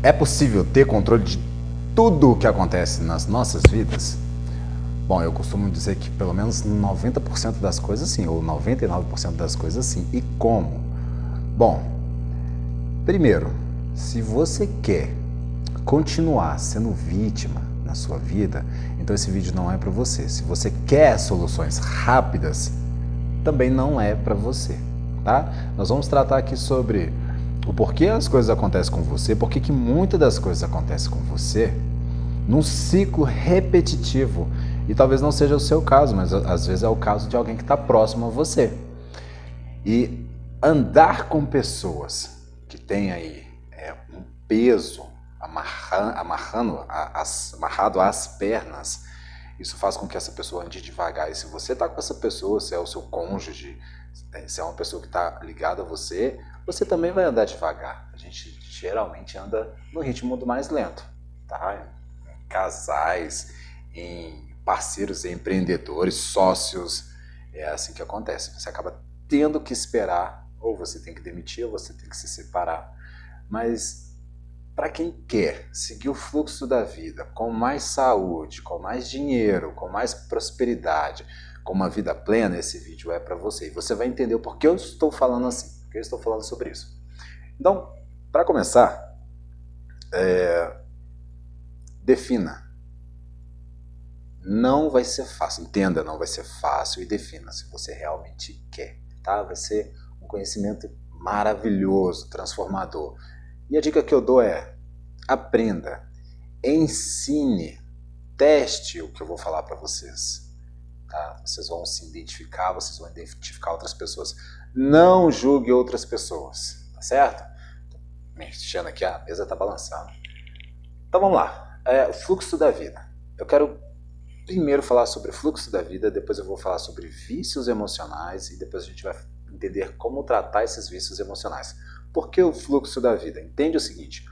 É possível ter controle de tudo o que acontece nas nossas vidas? Bom, eu costumo dizer que pelo menos 90% das coisas sim, ou 99% das coisas sim. E como? Bom, primeiro, se você quer continuar sendo vítima na sua vida, então esse vídeo não é para você. Se você quer soluções rápidas, também não é para você, tá? Nós vamos tratar aqui sobre o porquê as coisas acontecem com você, por que muitas das coisas acontecem com você num ciclo repetitivo. E talvez não seja o seu caso, mas às vezes é o caso de alguém que está próximo a você. E andar com pessoas que têm aí um peso amarrado às pernas, isso faz com que essa pessoa ande devagar. E se você está com essa pessoa, se é o seu cônjuge, se é uma pessoa que está ligada a você, você também vai andar devagar. A gente geralmente anda no ritmo do mais lento, tá? Em casais, em parceiros empreendedores, sócios, é assim que acontece. Você acaba tendo que esperar, ou você tem que demitir, ou você tem que se separar. Mas para quem quer seguir o fluxo da vida com mais saúde, com mais dinheiro, com mais prosperidade, com uma vida plena, esse vídeo é para você. E você vai entender o porquê eu estou falando assim, porque eu estou falando sobre isso. Então, para começar, defina. Não vai ser fácil, entenda, não vai ser fácil, e defina se você realmente quer, tá? Vai ser um conhecimento maravilhoso, transformador. E a dica que eu dou é: aprenda, ensine, teste o que eu vou falar para vocês, tá? Vocês vão se identificar, vocês vão identificar outras pessoas. Não julgue outras pessoas, tá certo? Mexendo aqui, a mesa tá balançando. Então vamos lá, o fluxo da vida. Eu quero primeiro falar sobre o fluxo da vida, depois eu vou falar sobre vícios emocionais e depois a gente vai entender como tratar esses vícios emocionais. Por que o fluxo da vida? Entende o seguinte: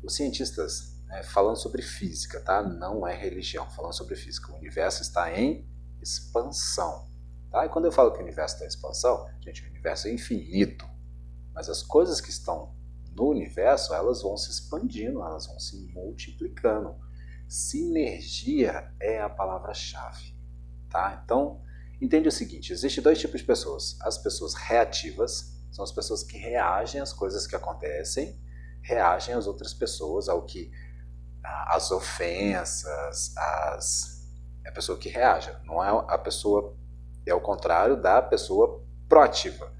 os cientistas, falando sobre física, tá? Não é religião, falando sobre física. O universo está em expansão, tá? E quando eu falo que o universo está em expansão, gente, o universo é infinito, mas as coisas que estão no universo, elas vão se expandindo, elas vão se multiplicando. Sinergia é a palavra-chave, tá? Então, entende o seguinte: existem dois tipos de pessoas. As pessoas reativas são as pessoas que reagem às coisas que acontecem, reagem às outras pessoas, ao que as ofensas, é a pessoa que reage. Não é a pessoa, é o contrário da pessoa proativa.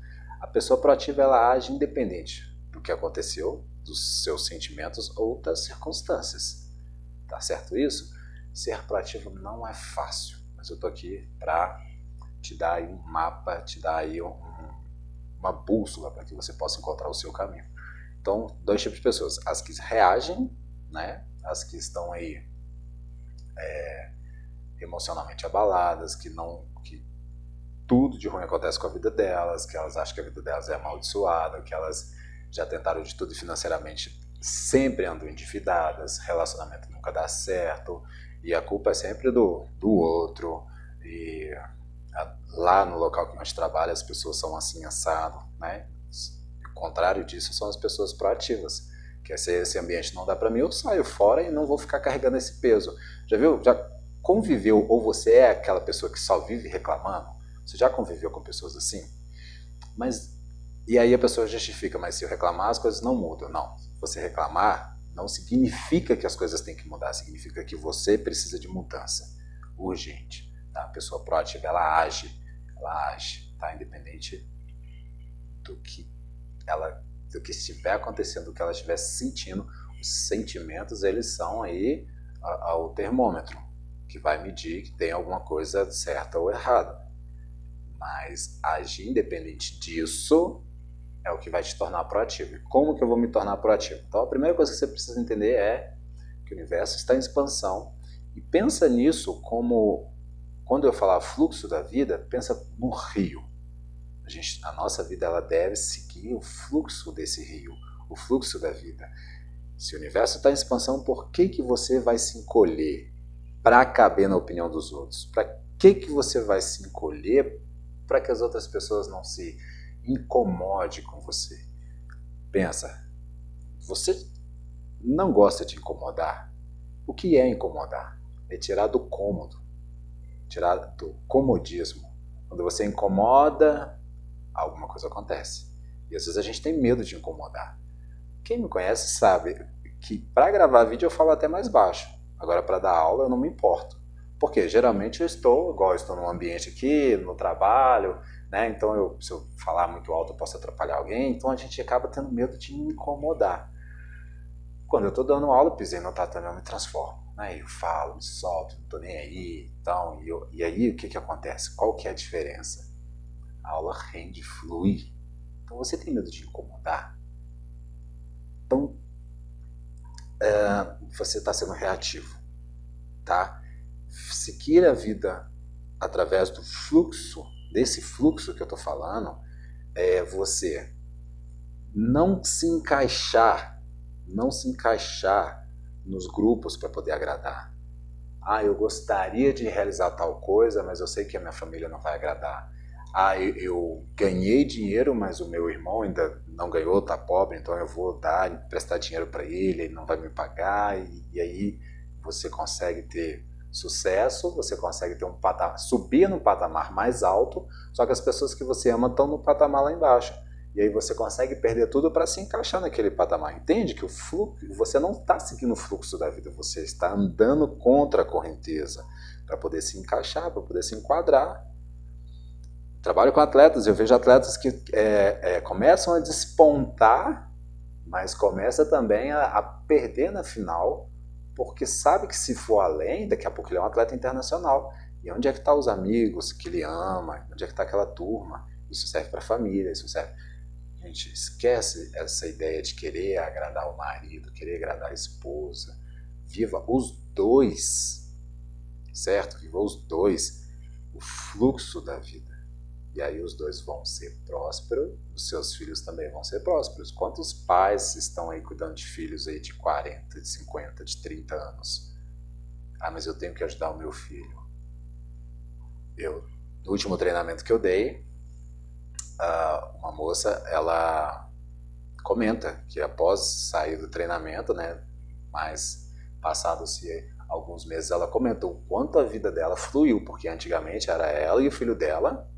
A pessoa proativa, ela age independente do que aconteceu, dos seus sentimentos ou das circunstâncias. Tá certo isso? Ser proativo não é fácil, mas eu tô aqui para te dar aí um mapa, te dar aí uma bússola para que você possa encontrar o seu caminho. Então, dois tipos de pessoas: as que reagem, né? As que estão aí emocionalmente abaladas, que tudo de ruim acontece com a vida delas, que elas acham que a vida delas é amaldiçoada, que elas já tentaram de tudo financeiramente, sempre andam endividadas, relacionamento nunca dá certo, e a culpa é sempre do outro, e lá no local que nós trabalhamos as pessoas são assim assado, né? O contrário disso são as pessoas proativas, que esse ambiente não dá para mim, eu saio fora e não vou ficar carregando esse peso. Já viu? Já conviveu, ou você é aquela pessoa que só vive reclamando? Você já conviveu com pessoas assim? Mas, e aí a pessoa justifica: mas se eu reclamar as coisas não mudam. Não, você reclamar não significa que as coisas têm que mudar, significa que você precisa de mudança urgente, tá? A pessoa proativa, ela age, tá? Independente do que estiver acontecendo, do que ela estiver sentindo. Os sentimentos, eles são aí o termômetro que vai medir que tem alguma coisa certa ou errada. Mas agir independente disso é o que vai te tornar proativo. E como que eu vou me tornar proativo? Então a primeira coisa que você precisa entender é que o universo está em expansão. E pensa nisso como, quando eu falar fluxo da vida, pensa no rio. A nossa vida, ela deve seguir o fluxo desse rio, o fluxo da vida. Se o universo está em expansão, por que você vai se encolher para caber na opinião dos outros? Para que você vai se encolher para que as outras pessoas não se incomodem com você? Pensa, você não gosta de incomodar. O que é incomodar? É tirar do cômodo, tirar do comodismo. Quando você incomoda, alguma coisa acontece. E às vezes a gente tem medo de incomodar. Quem me conhece sabe que para gravar vídeo eu falo até mais baixo. Agora para dar aula eu não me importo. Porque geralmente eu estou, igual eu estou num ambiente aqui, no trabalho, né? Então se eu falar muito alto eu posso atrapalhar alguém, então a gente acaba tendo medo de incomodar. Quando eu estou dando aula, pisei no tatame, eu me transformo. Né? Eu falo, me solto, não estou nem aí. Então, e aí o que acontece? Qual que é a diferença? A aula rende, flui. Então você tem medo de incomodar. Então você está sendo reativo. Tá? Seguir a vida através do fluxo, desse fluxo que eu estou falando, é você não se encaixar nos grupos para poder agradar. Eu gostaria de realizar tal coisa, mas eu sei que a minha família não vai agradar. Eu ganhei dinheiro, mas o meu irmão ainda não ganhou, está pobre, então eu vou emprestar dinheiro para ele, ele não vai me pagar, e aí você consegue ter sucesso, você consegue ter subir num patamar mais alto, só que as pessoas que você ama estão no patamar lá embaixo. E aí você consegue perder tudo para se encaixar naquele patamar. Entende que você não está seguindo o fluxo da vida, você está andando contra a correnteza para poder se encaixar, para poder se enquadrar. Trabalho com atletas, eu vejo atletas que começam a despontar, mas começa também a perder na final, porque sabe que se for além, daqui a pouco ele é um atleta internacional. E onde é que estão os amigos que ele ama? Onde é que está aquela turma? Isso serve para a família, isso serve... Gente, esquece essa ideia de querer agradar o marido, querer agradar a esposa. Viva os dois, certo? Viva os dois, o fluxo da vida. E aí os dois vão ser prósperos, os seus filhos também vão ser prósperos. Quantos pais estão aí cuidando de filhos aí de 40, de 50, de 30 anos? Mas eu tenho que ajudar o meu filho. No último treinamento que eu dei, uma moça, ela comenta que após sair do treinamento, né, mas passados-se alguns meses, ela comentou o quanto a vida dela fluiu, porque antigamente era ela e o filho dela,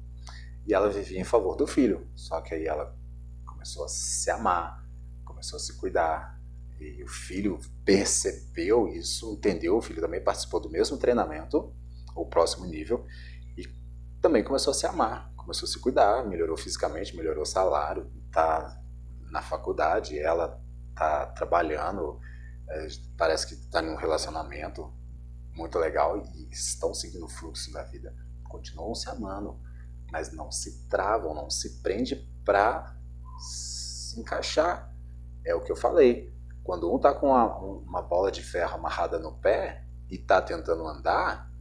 e ela vivia em favor do filho. Só que aí ela começou a se amar, começou a se cuidar, e o filho percebeu isso, entendeu, o filho também participou do mesmo treinamento, o próximo nível, e também começou a se amar, começou a se cuidar, melhorou fisicamente, melhorou o salário, está na faculdade, ela está trabalhando, parece que está em um relacionamento muito legal e estão seguindo o fluxo da vida. Continuam se amando, mas não se travam, não se prende para se encaixar. É o que eu falei. Quando um está com uma bola de ferro amarrada no pé e está tentando andar,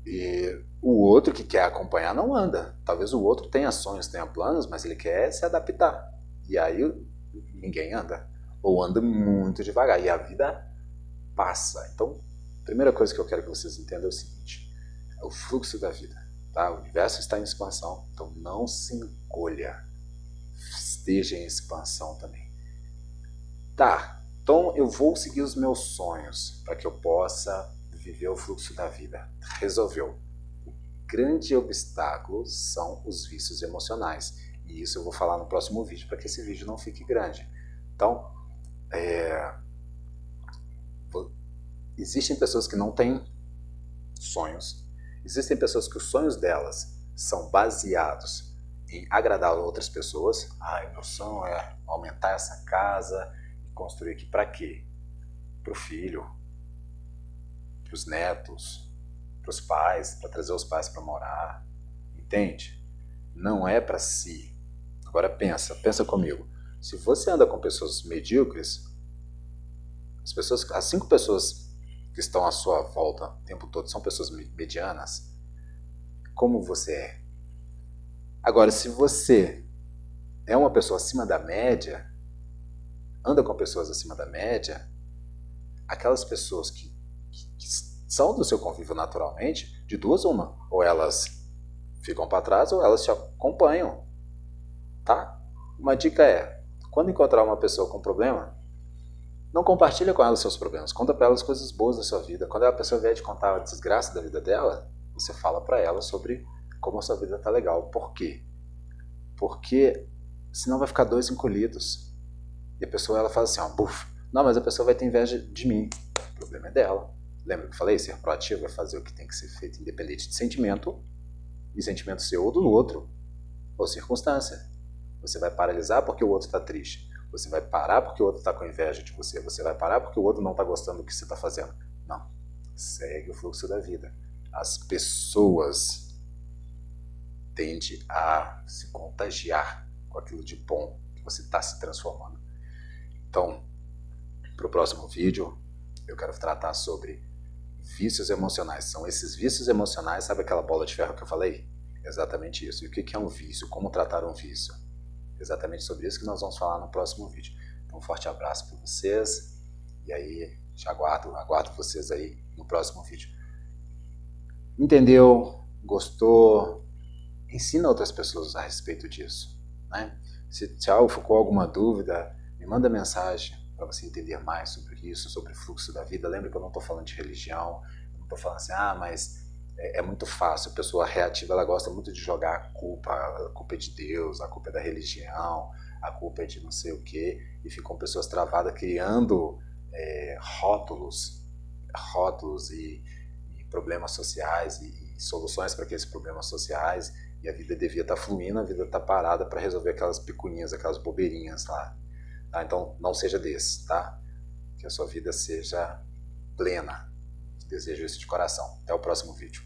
e o outro que quer acompanhar não anda. Talvez o outro tenha sonhos, tenha planos, mas ele quer se adaptar. E aí ninguém anda. Ou anda muito devagar. E a vida passa. Então, a primeira coisa que eu quero que vocês entendam é o seguinte. É o fluxo da vida. Tá? O universo está em expansão. Então não se encolha. Esteja em expansão também. Tá, então eu vou seguir os meus sonhos para que eu possa viver o fluxo da vida. Resolveu. O grande obstáculo são os vícios emocionais. E isso eu vou falar no próximo vídeo, para que esse vídeo não fique grande. Então, existem pessoas que não têm sonhos. Existem pessoas que os sonhos delas são baseados em agradar outras pessoas. Meu sonho é aumentar essa casa e construir aqui para quê? Para o filho, para os netos, para os pais, para trazer os pais para morar. Entende? Não é para si. Agora pensa comigo. Se você anda com pessoas medíocres, as 5 pessoas que estão à sua volta o tempo todo são pessoas medianas, como você é? Agora, se você é uma pessoa acima da média, anda com pessoas acima da média, aquelas pessoas que são do seu convívio naturalmente, de duas uma, ou elas ficam para trás ou elas te acompanham, tá? Uma dica é, quando encontrar uma pessoa com problema, Não compartilha com ela os seus problemas, conta para ela as coisas boas da sua vida. Quando a pessoa vier te contar a desgraça da vida dela, você fala para ela sobre como a sua vida tá legal. Por quê? Porque senão vai ficar dois encolhidos. E a pessoa ela fala assim, ó, buf, não, mas a pessoa vai ter inveja de mim. O problema é dela. Lembra que eu falei? Ser proativo é fazer o que tem que ser feito independente de sentimento, e sentimento seu ou do outro, ou circunstância. Você vai paralisar porque o outro está triste. Você vai parar porque o outro está com inveja de você. Você vai parar porque o outro não está gostando do que você está fazendo. Não. Segue o fluxo da vida. As pessoas tendem a se contagiar com aquilo de bom que você está se transformando. Então, para o próximo vídeo, eu quero tratar sobre vícios emocionais. São esses vícios emocionais, sabe aquela bola de ferro que eu falei? Exatamente isso. E o que é um vício? Como tratar um vício? Exatamente sobre isso que nós vamos falar no próximo vídeo. Então, um forte abraço para vocês. E aí, já aguardo vocês aí no próximo vídeo. Entendeu? Gostou? Ensina outras pessoas a respeito disso, né? Se algo ficou alguma dúvida, me manda mensagem para você entender mais sobre isso, sobre o fluxo da vida. Lembra que eu não estou falando de religião, eu não estou falando assim, mas é muito fácil. A pessoa reativa, ela gosta muito de jogar a culpa é de Deus, a culpa é da religião, a culpa é de não sei o quê, e ficam pessoas travadas criando rótulos e problemas sociais e soluções para aqueles problemas sociais, e a vida devia estar fluindo, a vida está parada para resolver aquelas picuinhas, aquelas bobeirinhas lá. Tá? Então não seja desse, tá? Que a sua vida seja plena. Desejo isso de coração. Até o próximo vídeo.